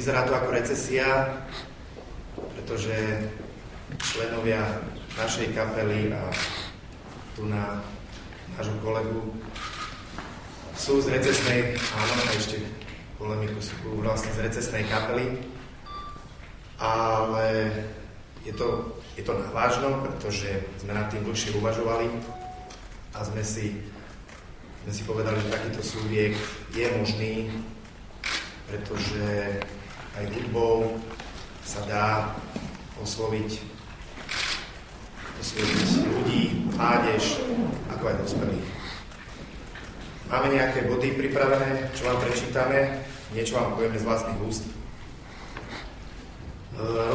vyzerá to ako recesia, pretože členovia našej kapely a tu na nášho kolegu sú z recesnej, áno, a ešte polemiku sú vlastne z recesnej kapely, ale je to na vážno, pretože sme nad tým dlhšie uvažovali a sme si povedali, že takýto subjekt je možný, pretože aj hudbou sa dá osloviť ľudí, mládež, ako aj dospelých. Máme nejaké body pripravené, čo vám prečítame, niečo vám povieme z vlastných úst.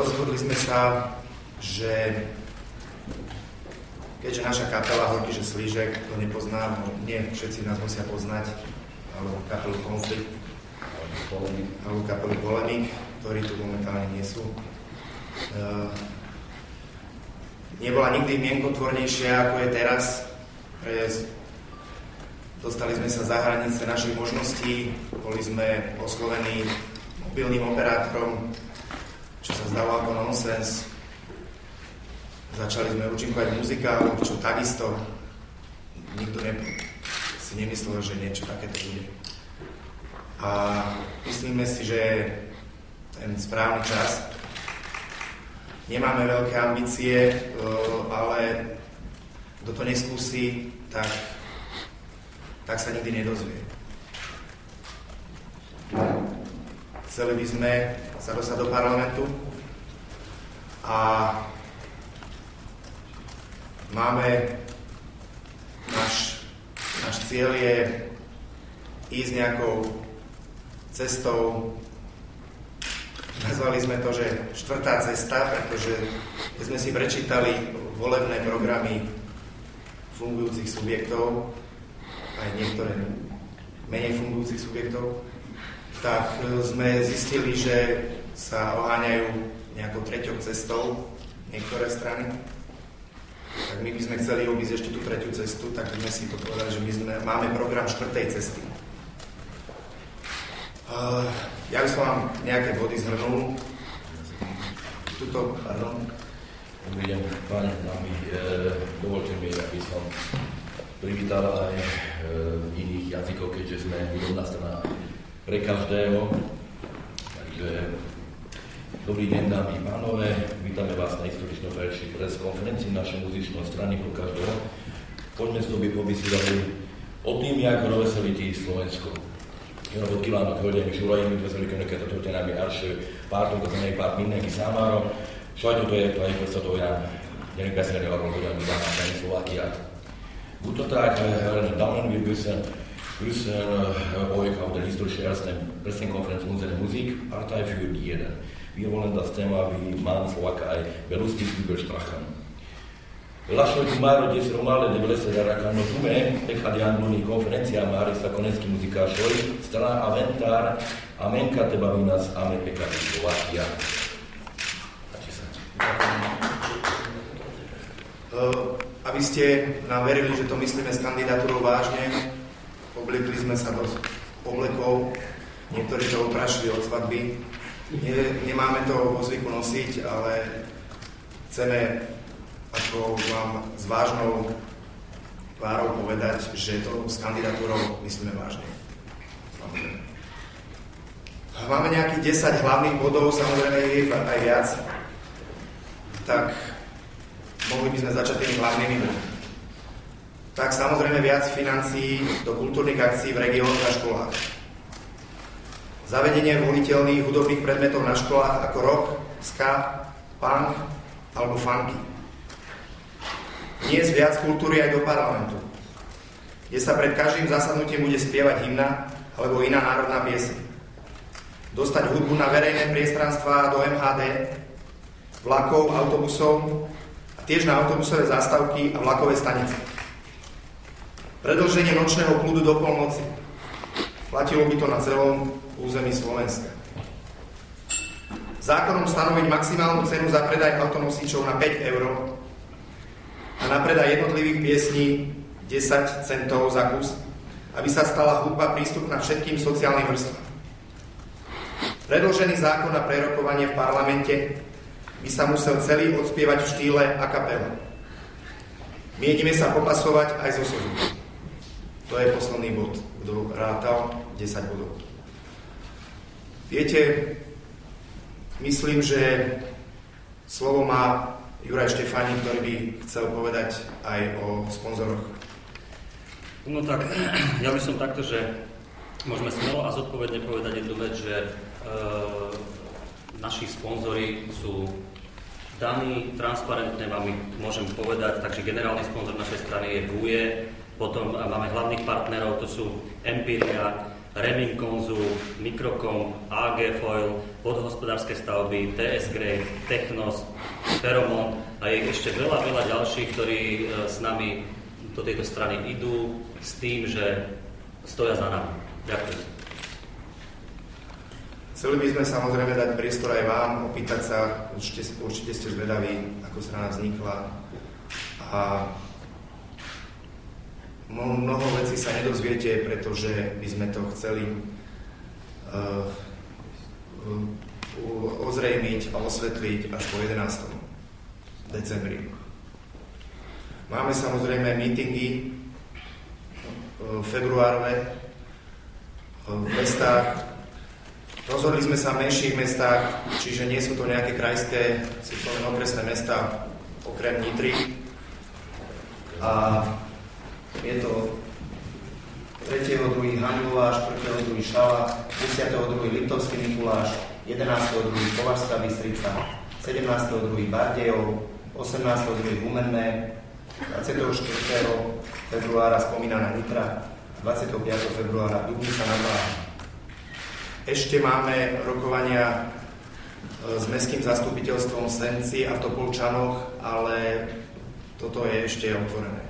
Rozhodli sme sa, že keďže naša kapela Horkyže Slížek, kto nepozná, nie všetci nás musia poznať, alebo kapelu Konflikt, alebo kapelu Polemik, ktorí tu momentálne nie sú. Nebola nikdy mienkotvornejšia, ako je teraz. Dostali sme sa za hranice našich možností, boli sme oslovení mobilným operátorom, čo sa zdalo ako nonsens. Začali sme účinkovať v muzikáloch, čo takisto nikto si nemyslel, že niečo takéto bude. A myslíme si, že je ten správny čas. Nemáme veľké ambície, ale kto to neskúsi, tak sa nikdy nedozvie. Chceli by sme sa dostať do parlamentu a máme náš cieľ je ísť nejakou cestou. Nazvali sme to, že štvrtá cesta, pretože keď sme si prečítali volebné programy fungujúcich subjektov, aj niektoré menej fungujúcich subjektov, tak sme zistili, že sa oháňajú nejakou treťou cestou niektoré strany. Tak my by sme chceli obísť ešte tú tretiu cestu, tak sme si to povedali, že my máme program štvrtej cesty. Ja by som vám nejaké body zhrnul. Dobrý deň, páni, dámy. Dovolte mi, aby som privítal aj iných jazykov, keďže sme hudobná strana pre každého. Takže dobrý deň, dámy a pánové. Vítame vás na historično prvej preskonferencii našej muzičnej strany pro každého. Poďme s tobі pobesідali o tým, jak rozveseliti Slovensko. Jenom od kívánok, hölgyeim és uraim, üdvözöljük Önöket a történelmi első pártunk, a zenei párt mindenki számára. Sajtótájékoztatóján gyerünk beszélni arról, hogyan kívánhatni Szlovákiát. Mutatták Herren Daumen, wir grüßen euch auf der historischen ersten Pressekonferenz unserer Musikpartei für jeden. Wir wollen das Thema, wie man Slowakei belustigt übersprachen. Lasciati maro di essere male deve essere raccanto tume e cadiandoni conferenția mare sa konecký muzikášoj strana aventar amenka te baví nás ame pekati Slovakia. Aby ste nám verili, že to myslíme s kandidatúrou vážne, obliekli sme sa do oblekov, niektorí to oprášili od svadby. Nemáme to vo zvyku nosiť, ale chceme ako vám s vážnou tvárou povedať, že to s kandidatúrou myslíme vážne. Máme nejakých 10 hlavných bodov, samozrejme je aj viac, tak mohli by sme začať tými hlavnými bodmi. Tak samozrejme viac financií do kultúrnych akcií v regiónoch a školách. Zavedenie voliteľných hudobných predmetov na školách ako rock, ska, punk alebo funky. Dnes viac kultúry aj do parlamentu, kde sa pred každým zasadnutím bude spievať hymna alebo iná národná pieseň. Dostať hudbu na verejné priestranstvá do MHD, vlakov, autobusov a tiež na autobusové zástavky a vlakové stanice. Predĺženie nočného kľudu do polnoci. Platilo by to na celom území Slovenska. Zákonom stanoviť maximálnu cenu za predaj autonosičov na 5 eur a na predaj jednotlivých piesní 10 centov za kus, aby sa stala hudba prístupná všetkým sociálnym vrstvám. Predložený zákon na prerokovanie v parlamente by sa musel celý odspievať v štýle a capella. Mienime sa popasovať aj so SOZU. To je posledný bod, kto rátal 10 bodov. Viete, myslím, že slovo má Juraj Štefánik, ktorý by chcel povedať aj o sponzoroch. No tak, ja by som takto, že môžeme smelo a zodpovedne povedať jednu vec, že naši sponzori sú daní, transparentne vám ich môžem povedať, takže generálny sponzor našej strany je GUE, potom máme hlavných partnerov, to sú Empiria, Reming Konzul, Microcom, AG Foil, Vodohospodárske stavby, TS Grade, Technos, Feromon a je ešte veľa ďalších, ktorí s nami do tejto strany idú s tým, že stoja za nami. Ďakujem. Chceli by sme samozrejme dať priestor aj vám, opýtať sa, určite ste zvedaví, ako strana vznikla a mnoho vecí sa nedozviete, pretože by sme to chceli ozrejmiť a osvetliť až po 11. decembri. Máme samozrejme mítingy februárové v mestách. Rozhodli sme sa v menších mestách, čiže nie sú to nejaké krajské, sú to len okresné mestá, okrem Nitry. A je to 3.2. Hanľová, 4.2. Šala, 10.2. Liptovský Mikuláš, 11.2. Považská Bystrica, 17.2. Bardejov, 18.2. Humenné, 24. februára spomínaná Nitra, 25. februára Dubnica nad Váhom. Ešte máme rokovania s mestským zastupiteľstvom v Senci a v Topolčanoch, ale toto je ešte otvorené.